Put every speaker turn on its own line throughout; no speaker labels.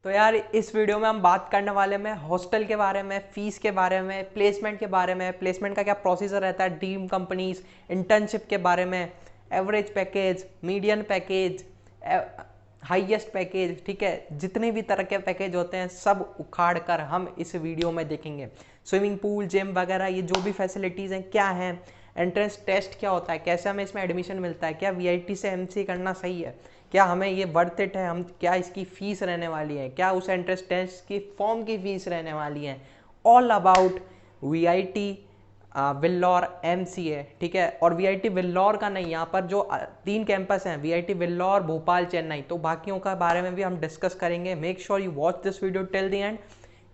तो यार इस वीडियो में हम बात करने वाले में हॉस्टल के बारे में, फीस के बारे में, प्लेसमेंट के बारे में, प्लेसमेंट का क्या प्रोसीजर रहता है, ड्रीम कंपनीज, इंटर्नशिप के बारे में, average package, median package, highest package, ठीक है, जितने भी तरह के पैकेज होते हैं सब उखाड़ कर हम इस वीडियो में देखेंगे। स्विमिंग पूल, जिम वगैरह, ये जो भी फैसिलिटीज़ हैं क्या हैं, एंट्रेंस टेस्ट क्या होता है, कैसे हमें इसमें एडमिशन मिलता है, क्या वीआईटी से एमसीए करना सही है, क्या हमें ये वर्थ इट है, हम क्या इसकी फ़ीस रहने वाली है, क्या उस एंट्रेंस टेस्ट की फॉर्म की फ़ीस रहने वाली है, ऑल अबाउट वीआईटी विल्लौर एमसीए, ठीक है। और वीआईटी विल्लौर का नहीं, यहाँ पर जो 3 कैंपस हैं, वीआईटी विल्लौर, भोपाल, चेन्नई, तो बाकियों का बारे में भी हम डिस्कस करेंगे। Make sure you watch this video till the end.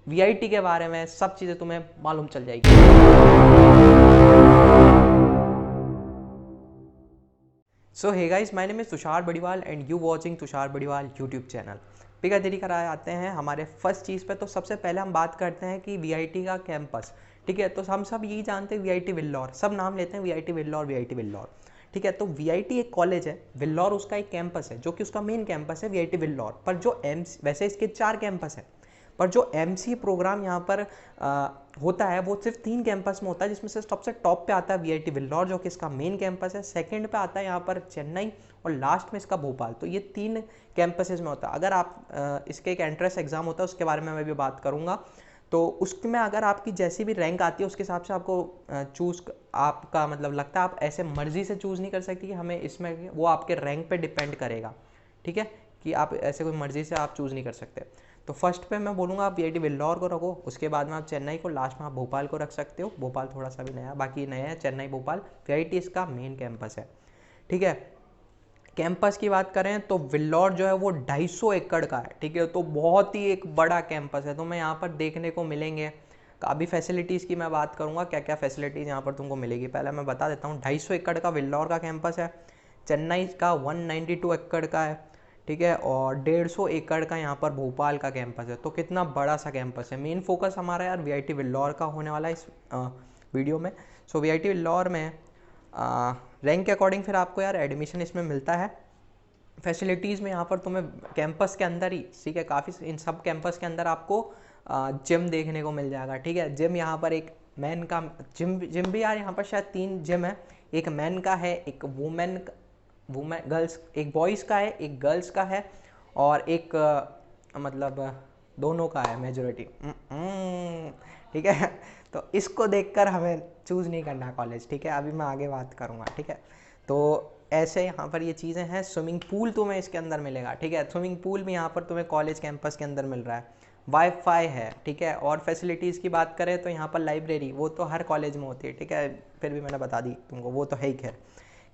VIT के बारे में सब चीज़ें तुम्हें मालूम चल जाएगी। So hey guys, my name is Tushar Badiwal and you watching Tushar Badiwal YouTube channel. बिना देरी कराए आते हैं हमारे फर्स्ट चीज़ पे। तो सबसे पहले हम बात करते हैं कि वीआईटी का कैंपस, ठीक है। तो हम सब यही जानते हैं वीआईटी विल्लौर, सब नाम लेते हैं वीआईटी विल्लौर, वीआईटी विल्लौर, ठीक है। तो वीआईटी एक कॉलेज है, विल्लौर उसका एक कैंपस है जो कि उसका मेन कैंपस है वीआईटी विल्लौर। पर जो वैसे इसके 4 कैंपस हैं, पर जो एमसीए प्रोग्राम यहाँ पर होता है वो सिर्फ 3 कैंपस में होता है, जिसमें से सबसे टॉप पे आता है वीआईटी विल्लौर जो कि इसका मेन कैंपस है, सेकंड पे आता है यहाँ पर चेन्नई और लास्ट में इसका भोपाल। तो ये 3 कैंपसेस में होता है। अगर आप इसके एक एंट्रेंस एग्जाम होता है, उसके बारे में मैं भी बात करूँगा। तो उसमें अगर आपकी जैसी भी रैंक आती है उसके हिसाब से आपको चूज़, आपका मतलब लगता है, आप ऐसे मर्जी से चूज़ नहीं कर सकती कि हमें इसमें, वो आपके रैंक पे डिपेंड करेगा, ठीक है, कि आप ऐसे कोई मर्जी से आप चूज़ नहीं कर सकते। तो फर्स्ट पे मैं बोलूँगा आप वीआईटी विल्लौर को रखो, उसके बाद में आप चेन्नई को, लास्ट में आप भोपाल को रख सकते हो। भोपाल थोड़ा सा भी नया, बाकी नया है चेन्नई, भोपाल। वीआईटी इसका मेन कैंपस है, ठीक है। कैंपस की बात करें तो विल्लौर जो है वो 250 एकड़ का है, ठीक है। तो बहुत ही एक बड़ा कैंपस है। तो मैं यहाँ पर देखने को मिलेंगे काफ़ी फैसिलिटीज़ की मैं बात करूँगा, क्या क्या फैसिलिटीज़ यहाँ पर तुमको मिलेगी। पहले मैं बता देता हूँ, 250 एकड़ का विल्लौर का कैंपस है, चेन्नई का 192 एकड़ का है, ठीक है, और 150 एकड़ का यहाँ पर भोपाल का कैंपस है। तो कितना बड़ा सा कैंपस है। मेन फोकस हमारा यार वीआईटी विल्लौर का होने वाला है इस वीडियो में। सो वीआईटी विल्लौर में रैंक के अकॉर्डिंग फिर आपको यार एडमिशन इसमें मिलता है। फैसिलिटीज़ में यहाँ पर तुम्हें कैंपस के अंदर ही, ठीक है, काफ़ी इन सब कैंपस के अंदर आपको जिम देखने को मिल जाएगा, ठीक है। जिम यहाँ पर एक मैन का जिम भी यार यहाँ पर शायद 3 जिम है, एक मैन का है, एक वुमेन गर्ल्स, एक बॉयज़ का है, एक गर्ल्स का है, और एक मतलब दोनों का है मेजोरिटी, ठीक है। तो इसको देखकर हमें चूज़ नहीं करना कॉलेज, ठीक है, अभी मैं आगे बात करूँगा, ठीक है। तो ऐसे यहाँ पर ये चीज़ें हैं। स्विमिंग पूल तुम्हें इसके अंदर मिलेगा, ठीक है। स्विमिंग पूल भी यहाँ पर तुम्हें कॉलेज कैंपस के अंदर मिल रहा है। वाईफाई है, ठीक है। और फैसिलिटीज़ की बात करें तो यहाँ पर लाइब्रेरी, वो तो हर कॉलेज में होती है, ठीक है, फिर भी मैंने बता दी तुमको, वो तो है ही। खैर,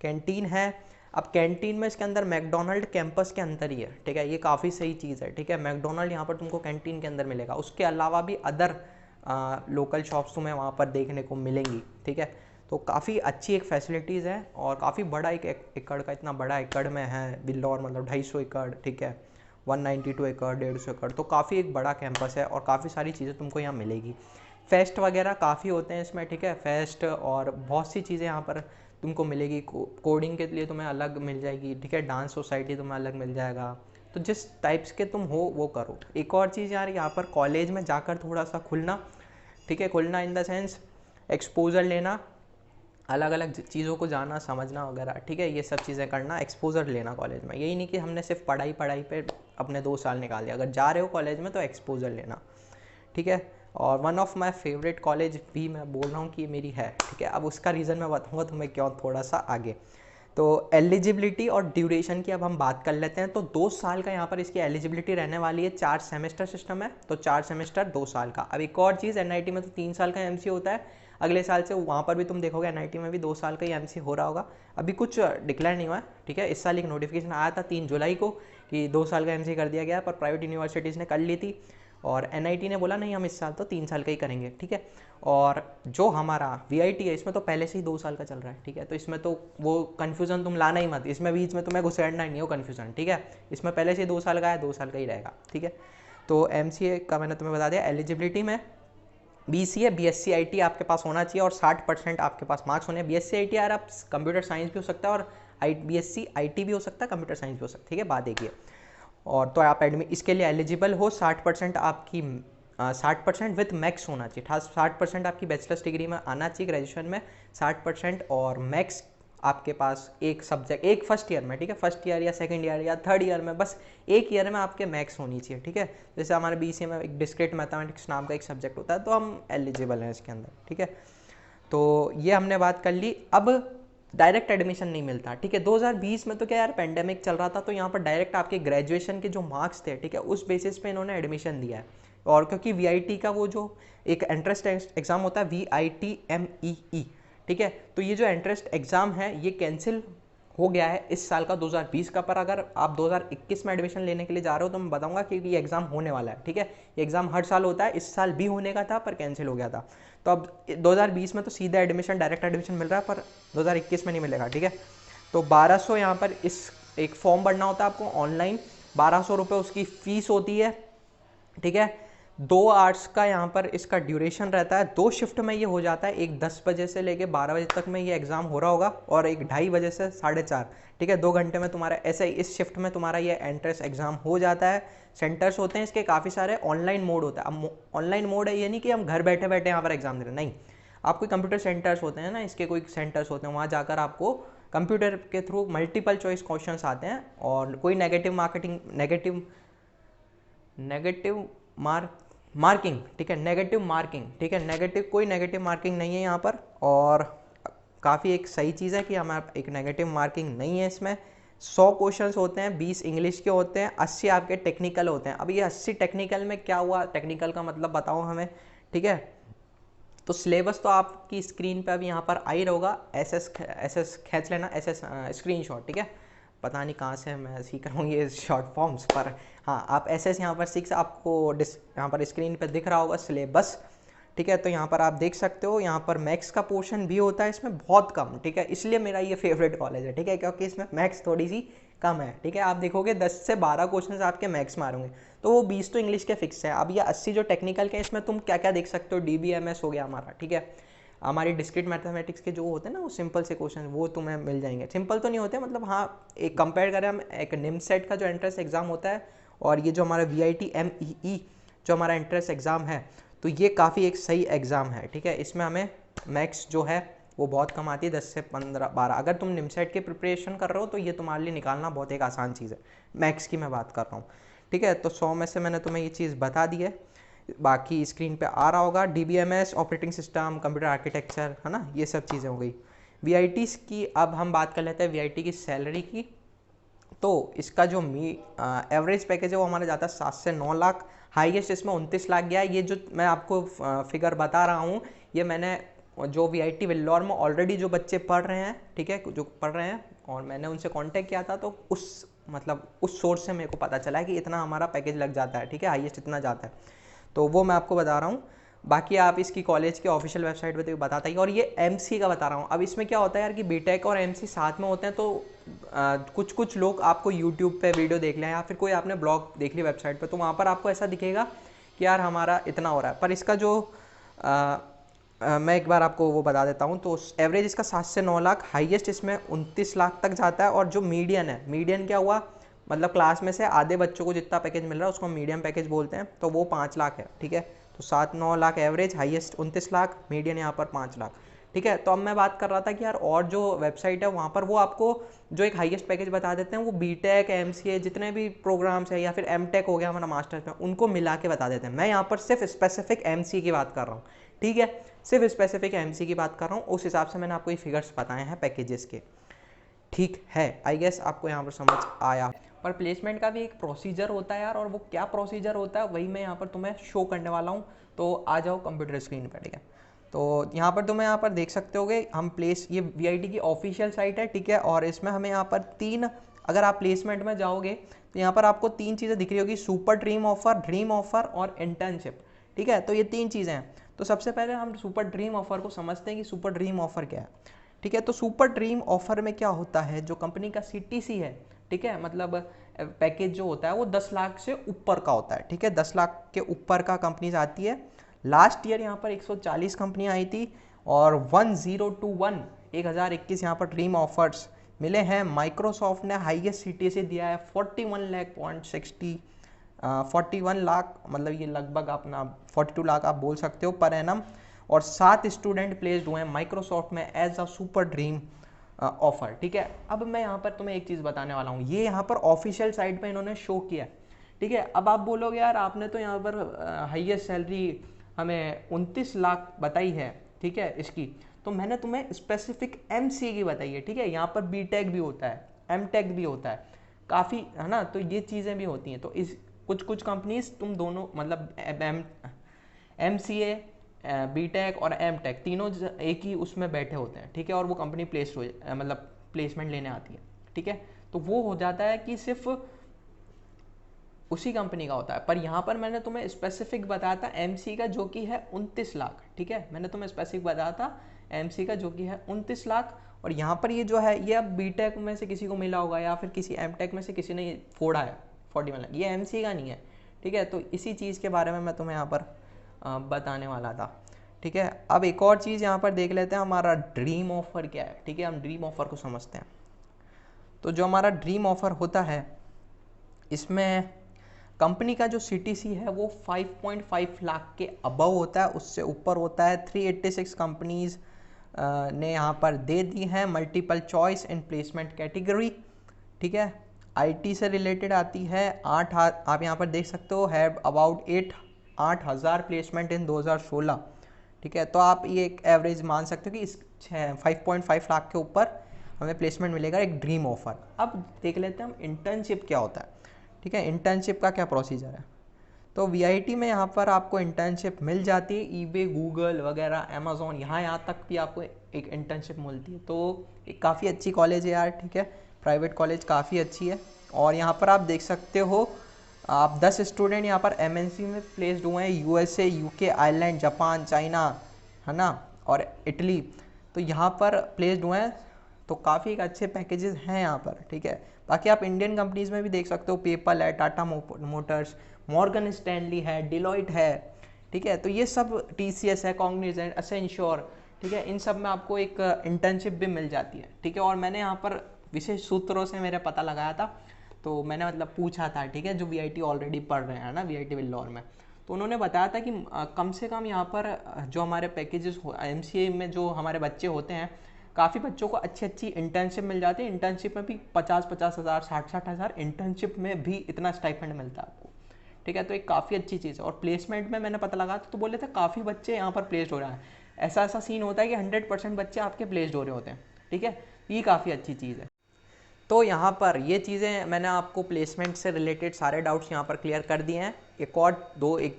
कैंटीन है। अब कैंटीन में इसके अंदर मैकडोनल्ड कैंपस के अंदर ही है, ठीक है, ये काफ़ी सही चीज़ है, ठीक है। मैकडोनल्ड यहाँ पर तुमको कैंटीन के अंदर मिलेगा। उसके अलावा भी अदर लोकल शॉप्स तुम्हें वहाँ पर देखने को मिलेंगी, ठीक है। तो काफ़ी अच्छी एक फैसिलिटीज़ है और काफ़ी बड़ा एक एकड़ का, इतना बड़ा एकड़ में है विल्लौर, मतलब 250 एकड़, ठीक है, 192 एकड़, 150 एकड़। तो काफ़ी एक बड़ा कैंपस है और काफ़ी सारी चीज़ें तुमको यहाँ मिलेगी। फेस्ट वगैरह काफ़ी होते हैं इसमें, ठीक है, फेस्ट और बहुत सी चीज़ें यहाँ पर तुमको मिलेगी। कोडिंग के लिए तुम्हें अलग मिल जाएगी, ठीक है, डांस सोसाइटी तुम्हें अलग मिल जाएगा। तो जिस टाइप्स के तुम हो वो करो। एक और चीज़ यार, यहाँ पर कॉलेज में जाकर थोड़ा सा खुलना, ठीक है, खुलना इन द सेंस एक्सपोजर लेना, अलग अलग चीज़ों को जानना, समझना वगैरह, ठीक है, ये सब चीज़ें करना, एक्सपोजर लेना कॉलेज में। यही नहीं कि हमने सिर्फ पढ़ाई पे अपने 2 साल निकाल दिया। अगर जा रहे हो कॉलेज में तो एक्सपोजर लेना, ठीक है। और one of my favourite college भी मैं बोल रहा हूँ कि मेरी है, ठीक है। अब उसका रीज़न मैं बताऊँगा तुम्हें क्यों थोड़ा सा आगे। तो एलिजिबिलिटी और ड्यूरेशन की अब हम बात कर लेते हैं। तो 2 साल का यहाँ पर इसकी एलिजिबिलिटी रहने वाली है। 4 सेमेस्टर सिस्टम है, तो 4 सेमेस्टर 2 साल का। अब एक और चीज़, एनआईटी में तो 3 साल का एमसी होता है। अगले साल से वहाँ पर भी तुम देखोगे एनआईटी में भी 2 साल का ही एमसी हो रहा होगा। अभी कुछ डिक्लेयर नहीं हुआ है, ठीक है। इस साल एक नोटिफिकेशन आया था 3 जुलाई को कि 2 साल का एमसी कर दिया गया, पर प्राइवेट यूनिवर्सिटीज़ ने कर ली थी और एनआईटी ने बोला नहीं, हम इस साल तो 3 साल का ही करेंगे, ठीक है। और जो हमारा वीआईटी है इसमें तो पहले से ही 2 साल का चल रहा है, ठीक है। तो इसमें तो वो कन्फ्यूज़न तुम लाना ही मत, इसमें बीच में तुम्हें घुसेड़ना ही नहीं हो कन्फ्यूज़न, ठीक है। इसमें पहले से ही 2 साल का है, 2 साल का ही रहेगा, ठीक है। तो एमसीए का मैंने तुम्हें बता दिया। एलिजिबिलिटी में बीसीए, बीएससी आईटी आपके पास होना चाहिए और 60% आपके पास मार्क्स होने। बीएससी आईटी यार आप कंप्यूटर साइंस भी हो सकता है और बीएससी आईटी भी हो सकता है, कंप्यूटर साइंस भी हो सकता है, ठीक है, बात एक ही है। और तो आप इसके लिए एलिजिबल हो। 60% आपकी 60% विथ मैक्स होना चाहिए। 60% आपकी बैचलर्स डिग्री में आना चाहिए, ग्रेजुएशन में 60% और मैक्स आपके पास एक सब्जेक्ट, एक फर्स्ट ईयर में, ठीक है, फर्स्ट ईयर या सेकंड ईयर या थर्ड ईयर में, बस एक ईयर में आपके मैक्स होनी चाहिए, ठीक है। जैसे हमारे बीसीए में एक डिस्क्रीट मैथमेटिक्स नाम का एक सब्जेक्ट होता है, तो हम एलिजिबल हैं इसके अंदर, ठीक है। तो ये हमने बात कर ली। अब डायरेक्ट एडमिशन नहीं मिलता, ठीक है। 2020 में तो क्या यार पेंडेमिक चल रहा था, तो यहाँ पर डायरेक्ट आपके ग्रेजुएशन के जो मार्क्स थे, ठीक है, उस बेसिस पे इन्होंने एडमिशन दिया है। और क्योंकि वीआईटी का वो जो एक एंट्रेंस एग्जाम होता है VITMEE, ठीक है, तो ये जो एंट्रेंस एग्जाम है ये कैंसिल हो गया है इस साल का 2020 का। पर अगर आप 2021 में एडमिशन लेने के लिए जा रहे हो तो मैं बताऊंगा कि ये एग्जाम होने वाला है, ठीक है। ये एग्जाम हर साल होता है, इस साल भी होने का था पर कैंसिल हो गया था। तो अब 2020 में तो सीधा एडमिशन, डायरेक्ट एडमिशन मिल रहा है, पर 2021 में नहीं मिलेगा, ठीक है। तो 1200 यहाँ पर इस एक फॉर्म भरना होता है आपको ऑनलाइन, 1200 रुपये उसकी फीस होती है, ठीक है। 2 आवर्स का यहाँ पर इसका ड्यूरेशन रहता है, 2 शिफ्ट में ये हो जाता है, एक 10 बजे से लेके 12 बजे तक में ये एग्जाम हो रहा होगा और एक 2:30 बजे से 4:30, ठीक है, 2 घंटे में तुम्हारा ऐसे इस शिफ्ट में तुम्हारा ये एंट्रेंस एग्जाम हो जाता है। सेंटर्स होते हैं इसके काफ़ी सारे, ऑनलाइन मोड होता है। अब ऑनलाइन मोड है ये नहीं कि हम घर बैठे बैठे यहाँ पर एग्जाम दे रहे हैं, नहीं, आपको कंप्यूटर सेंटर्स होते हैं ना, इसके कोई सेंटर्स होते हैं, वहाँ जाकर आपको कंप्यूटर के थ्रू मल्टीपल चॉइस क्वेश्चंस आते हैं और कोई मार्किंग, ठीक है, नेगेटिव मार्किंग, ठीक है, कोई नेगेटिव मार्किंग नहीं है यहाँ पर। और काफ़ी एक सही चीज़ है कि हमारा एक नेगेटिव मार्किंग नहीं है इसमें। 100 क्वेश्चंस होते हैं, 20 इंग्लिश के होते हैं, 80 आपके टेक्निकल होते हैं। अब ये 80 टेक्निकल में क्या हुआ, टेक्निकल का मतलब बताओ हमें, ठीक है। तो सिलेबस तो आपकी स्क्रीन पे अभी यहाँ पर आ ही रहोगा, एसएस खींच लेना, एसएस स्क्रीनशॉट, ठीक है। पता नहीं कहाँ से मैं सीख रहा हूँ ये शॉर्ट फॉर्म्स, पर हाँ आप एसएस यहाँ पर सीख, आपको यहाँ पर स्क्रीन पे दिख रहा होगा सिलेबस, ठीक है। तो यहाँ पर आप देख सकते हो, यहाँ पर मैथ्स का पोर्शन भी होता है इसमें बहुत कम, ठीक है, इसलिए मेरा ये फेवरेट कॉलेज है, ठीक है, क्योंकि इसमें मैथ्स थोड़ी सी कम है, ठीक है। आप देखोगे 10 से 12 क्वेश्चन आपके मैथ्स में आएंगे, तो वो 20 तो इंग्लिश के फिक्स है। अब ये 80 जो टेक्निकल के, इसमें तुम क्या क्या देख सकते हो, DBMS हो गया हमारा, ठीक है, हमारी डिस्क्रीट मैथमेटिक्स के जो होते हैं ना वो सिंपल से क्वेश्चन वो तुम्हें मिल जाएंगे। सिंपल तो नहीं होते, मतलब हाँ, एक कंपेयर करें हम, एक निमसेट का जो एंट्रेंस एग्जाम होता है और ये जो हमारा VITMEE जो हमारा एंट्रेंस एग्जाम है, तो ये काफ़ी एक सही एग्जाम है, ठीक है। इसमें हमें मैथ्स जो है वो बहुत कम आती है, 10 से 15-12। अगर तुम निमसेट की प्रिपरेशन कर रहे हो तो ये तुम्हारे लिए निकालना बहुत एक आसान चीज़ है, मैथ्स की मैं बात कर रहा हूँ, ठीक है। तो 100 में से मैंने तुम्हें ये चीज़ बता दी है, बाकी स्क्रीन पे आ रहा होगा। DBMS operating system, computer architecture, है ना, ये सब चीज़ें हो गई। VITs की अब हम बात कर लेते हैं, VIT की सैलरी की। तो इसका जो एवरेज पैकेज है वो हमारा जाता है 7 से 9 लाख, हाईएस्ट इसमें 29 लाख गया है। ये जो मैं आपको फिगर बता रहा हूँ, ये मैंने जो VIT वेल्लोर में ऑलरेडी जो बच्चे पढ़ रहे हैं, ठीक है, जो पढ़ रहे हैं, और मैंने उनसे कांटेक्ट किया था, तो उस सोर्स से मेरे को पता चला है कि इतना हमारा पैकेज लग जाता है, ठीक है, हाईएस्ट इतना जाता है, तो वो मैं आपको बता रहा हूँ। बाकी आप इसकी कॉलेज के ऑफिशियल वेबसाइट पे तो बताता ही। और ये MC का बता रहा हूँ। अब इसमें क्या होता है यार कि बीटेक और MC साथ में होते हैं, तो कुछ लोग आपको यूट्यूब पे वीडियो देख लें या फिर कोई आपने ब्लॉग देख लिया वेबसाइट पे, तो वहाँ पर आपको ऐसा दिखेगा कि यार हमारा इतना हो रहा है, पर इसका जो मैं एक बार आपको वो बता देता हूँ। तो एवरेज इसका 7 से 9 लाख, हाईएस्ट इसमें 29 लाख तक जाता है। और जो मीडियन है, मीडियन क्या हुआ, मतलब क्लास में से आधे बच्चों को जितना पैकेज मिल रहा है उसको मीडियम पैकेज बोलते हैं, तो वो 5 लाख है, ठीक है। तो 7-9 lakh average, highest 29 lakh, median यहाँ पर 5 लाख, ठीक है। तो अब मैं बात कर रहा था कि यार और जो वेबसाइट है वहाँ पर वो आपको जो एक हाईएस्ट पैकेज बता देते हैं, वो बीटेक, MCA जितने भी प्रोग्राम्स है, या फिर MTech हो गया हमारा मास्टर्स में, उनको मिला के बता देते हैं। मैं यहाँ पर सिर्फ स्पेसिफिक MC की बात कर रहा हूँ, ठीक है, सिर्फ स्पेसिफिक MC की बात कर रहा हूँ। उस हिसाब से मैंने आपको ये फिगर्स बताए हैं पैकेजेस के, ठीक है। आई गेस आपको यहाँ पर समझ आया। पर प्लेसमेंट का भी एक प्रोसीजर होता है यार, और वो क्या प्रोसीजर होता है वही मैं यहाँ पर तुम्हें शो करने वाला हूँ। तो आ जाओ कंप्यूटर स्क्रीन पर, ठीक है। तो यहाँ पर तुम्हें यहाँ पर देख सकते होगे हम ये VIT की ऑफिशियल साइट है, ठीक है। और इसमें हमें यहाँ पर 3, अगर आप प्लेसमेंट में जाओगे तो यहाँ पर आपको 3 चीज़ें दिख रही होगी, सुपर ड्रीम ऑफर और इंटर्नशिप, ठीक है। तो ये 3 चीज़ें हैं। तो सबसे पहले हम सुपर ड्रीम ऑफर को समझते हैं कि सुपर ड्रीम ऑफर क्या है, ठीक है। तो सुपर ड्रीम ऑफर में क्या होता है, जो कंपनी का CTC है, ठीक है, मतलब पैकेज जो होता है वो 10 लाख से ऊपर का होता है, ठीक है, 10 लाख के ऊपर का कंपनीज आती है। लास्ट ईयर यहाँ पर 140 कंपनियाँ आई थी, और 1021 1021 यहाँ पर ड्रीम ऑफर्स मिले हैं। माइक्रोसॉफ्ट ने हाईएस्ट सीटीसी दिया है 41 लाख, मतलब ये लगभग अपना 42 लाख आप बोल सकते हो पर एनम। और 7 स्टूडेंट प्लेस्ड हुए हैं माइक्रोसॉफ्ट में as a super dream offer. ठीक है, अब मैं यहाँ पर तुम्हें एक चीज़ बताने वाला हूँ, ये यहाँ पर ऑफिशियल साइट पे इन्होंने शो किया है। ठीक है, अब आप बोलोगे यार आपने तो यहाँ पर हाईएस्ट सैलरी हमें 29 लाख बताई है, ठीक है इसकी, तो मैंने तुम्हें स्पेसिफिक एमसीए की बताई है। ठीक है, यहाँ पर बीटेक भी होता है, एमटेक भी होता है, काफ़ी है ना, तो ये चीज़ें भी होती हैं। तो इस कुछ कंपनीज तुम दोनों मतलब एमसीए, बीटेक और एमटेक तीनों एक ही उसमें बैठे होते हैं। ठीक है, और वो कंपनी प्लेस हो मतलब प्लेसमेंट लेने आती है। ठीक है, तो वो हो जाता है कि सिर्फ उसी कंपनी का होता है। पर यहाँ पर मैंने तुम्हें स्पेसिफिक बताया था एमसी का जो कि है 29 लाख। ठीक है, मैंने तुम्हें स्पेसिफिक बताया था एमसी का जो कि है 29 लाख। और यहाँ पर ये जो है ये अब बीटेक में से किसी को मिला होगा या फिर किसी एमटेक में से किसी ने फोड़ा है 41 लाख, ये एमसी का नहीं है। ठीक है, तो इसी चीज़ के बारे में मैं तुम्हें यहाँ पर बताने वाला था। ठीक है, अब एक और चीज़ यहाँ पर देख लेते हैं हमारा ड्रीम ऑफर क्या है। ठीक है, हम ड्रीम ऑफर को समझते हैं। तो जो हमारा ड्रीम ऑफर होता है इसमें कंपनी का जो सीटीसी है वो 5.5 लाख के अबव होता है, उससे ऊपर होता है। 386 कंपनीज ने यहाँ पर दे दी हैं multiple choice in placement category. ठीक है, आईटी से रिलेटेड आती है। आप यहाँ पर देख सकते हो हैव अबाउट 8,000 प्लेसमेंट इन 2016। ठीक है, तो आप ये एक एवरेज मान सकते हो कि इस 5.5 लाख के ऊपर हमें प्लेसमेंट मिलेगा, एक ड्रीम ऑफर। अब देख लेते हैं हम इंटर्नशिप क्या होता है। ठीक है, इंटर्नशिप का क्या प्रोसीजर है। तो वीआईटी में यहाँ पर आपको इंटर्नशिप मिल जाती है, ईबे, गूगल वगैरह, अमेजोन, यहाँ तक भी आपको एक इंटर्नशिप मिलती है। तो एक काफ़ी अच्छी कॉलेज है यार। ठीक है, प्राइवेट कॉलेज काफ़ी अच्छी है। और यहाँ पर आप देख सकते हो आप 10 स्टूडेंट यहाँ पर एमएनसी में प्लेस्ड हुए हैं, USA, UK, Ireland, Japan, China, है ना, और इटली, तो यहाँ पर प्लेस्ड हुए हैं। तो काफ़ी एक अच्छे पैकेजेस हैं यहाँ पर। ठीक है, बाकी आप इंडियन कंपनीज में भी देख सकते हो, पेपल है, टाटा मोटर्स, मॉर्गन स्टैनली है, डिलॉयट है। ठीक है, तो ये सब टीसीएस है, कॉग्निजेंट, एसेंश्योर। ठीक है, इन सब में आपको एक इंटर्नशिप भी मिल जाती है। ठीक है, और मैंने यहाँ पर विशेष सूत्रों से मेरे पता लगाया था, तो मैंने मतलब पूछा था। ठीक है, जो वीआईटी ऑलरेडी पढ़ रहे हैं ना, वीआईटी विल्लौर में, तो उन्होंने बताया था कि कम से कम यहाँ पर जो हमारे पैकेजेस एमसीए में जो हमारे बच्चे होते हैं, काफ़ी बच्चों को अच्छी अच्छी इंटर्नशिप मिल जाती है। इंटर्नशिप में भी 50-50 हज़ार, 60-60 हज़ार, इंटर्नशिप में भी इतना स्टाइपेंड मिलता है आपको। ठीक है, तो एक काफ़ी अच्छी चीज़ है। और प्लेसमेंट में मैंने पता लगा तो बोले थे काफ़ी बच्चे यहाँ पर प्लेस्ड हो रहे हैं। ऐसा सीन होता है कि 100% बच्चे आपके प्लेस्ड हो रहे होते हैं। ठीक है, ये काफ़ी अच्छी चीज़ है। तो यहाँ पर ये चीज़ें मैंने आपको प्लेसमेंट से रिलेटेड सारे डाउट्स यहाँ पर क्लियर कर दिए हैं। एक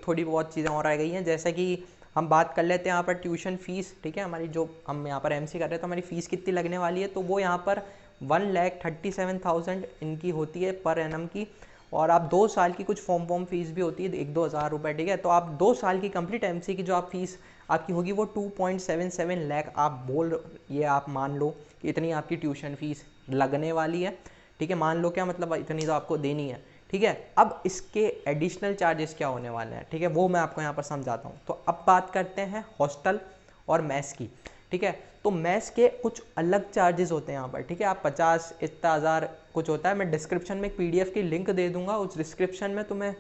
थोड़ी बहुत चीज़ें और रह गई हैं, जैसे कि हम बात कर लेते हैं यहाँ पर ट्यूशन फ़ीस। ठीक है, हमारी जो हम यहाँ पर एमसी कर रहे हैं तो हमारी फ़ीस कितनी लगने वाली है, तो वो यहाँ पर 1,37,000 इनकी होती है पर एनम की। और आप 2 साल की कुछ फॉर्म फीस भी होती है 1-2 हज़ार रुपये। ठीक है, तो आप 2 साल की कंप्लीट एमसी की जो आप फीस आपकी होगी वो 2.77 लाख आप मान लो कि इतनी आपकी ट्यूशन फीस लगने वाली है। ठीक है, मान लो क्या मतलब इतनी तो आपको देनी है। ठीक है, अब इसके एडिशनल चार्जेस क्या होने वाले हैं, ठीक है, वो मैं आपको यहाँ पर समझाता हूँ। तो अब बात करते हैं हॉस्टल और मैस की। ठीक है, तो मैस के कुछ अलग चार्जेस होते हैं यहाँ पर। ठीक है, आप 50 इतना हज़ार कुछ होता है। मैं डिस्क्रिप्शन में एक पीडीएफ की लिंक दे दूंगा, उस डिस्क्रिप्शन में तुम्हें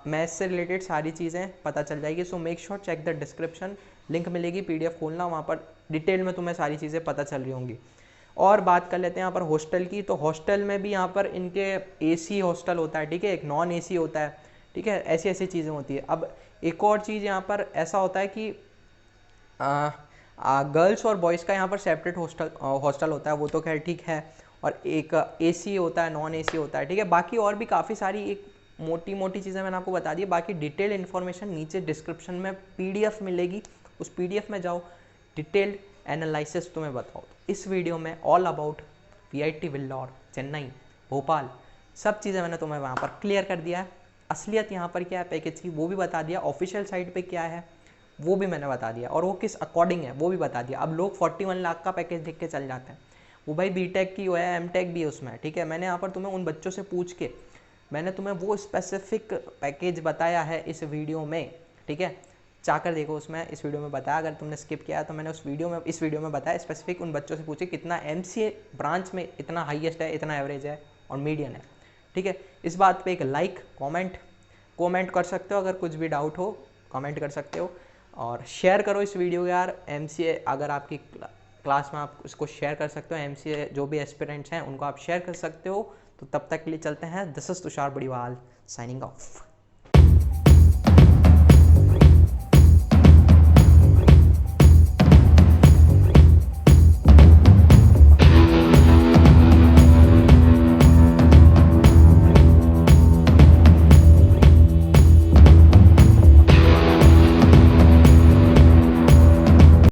मैथ्स से रिलेटेड सारी चीज़ें पता चल जाएगी। So make sure check the description, link मिलेगी, पीडीएफ खोलना, वहाँ पर डिटेल में तुम्हें सारी चीज़ें पता चल रही होंगी। और बात कर लेते हैं यहाँ पर हॉस्टल की। तो हॉस्टल में भी यहाँ पर इनके एसी हॉस्टल होता है, ठीक है, एक नॉन एसी होता है। ठीक है, ऐसी ऐसी चीज़ें होती है। अब एक और चीज़ यहाँ पर ऐसा होता है कि गर्ल्स और बॉयज़ का यहाँ पर सेपरेट हॉस्टल होता है, वो तो खैर ठीक है। और एक एसी होता है, नॉन एसी होता है। ठीक है, बाकी और भी काफ़ी सारी एक मोटी मोटी चीज़ें मैंने आपको बता दी। बाकी डिटेल इन्फॉर्मेशन नीचे डिस्क्रिप्शन में पीडीएफ मिलेगी, उस पीडीएफ में जाओ, डिटेल्ड एनालिसिस तुम्हें बताओ। इस वीडियो में all about VIT Vellore, Chennai, Bhopal, सब चीज़ें मैंने तुम्हें वहाँ पर क्लियर कर दिया है। असलियत यहाँ पर क्या है पैकेज की वो भी बता दिया, ऑफिशियल साइट पे क्या है वो भी मैंने बता दिया, और वो किस अकॉर्डिंग है वो भी बता दिया। अब लोग 41 लाख का पैकेज देख के चल जाते हैं, वो भाई बीटेक की हुआ है, एमटेक भी है उसमें। ठीक है, मैंने यहाँ पर तुम्हें उन बच्चों से पूछ के मैंने तुम्हें वो स्पेसिफिक पैकेज बताया है इस वीडियो में। ठीक है, चाहकर देखो, उसमें इस वीडियो में बताया। अगर तुमने स्किप किया है तो मैंने इस वीडियो में बताया स्पेसिफिक उन बच्चों से पूछे कितना MCA ब्रांच में इतना हाईएस्ट है, इतना एवरेज है और मीडियन है। ठीक है, इस बात पे एक लाइक, कमेंट कर सकते हो। अगर कुछ भी डाउट हो कमेंट कर सकते हो, और शेयर करो इस वीडियो यार। MCA अगर आपकी क्लास में आप उसको शेयर कर सकते हो, MCA जो भी एस्पिरेंट्स हैं उनको आप शेयर कर सकते हो। तो तब तक के लिए चलते हैं। This is Tushar Badiwal signing off.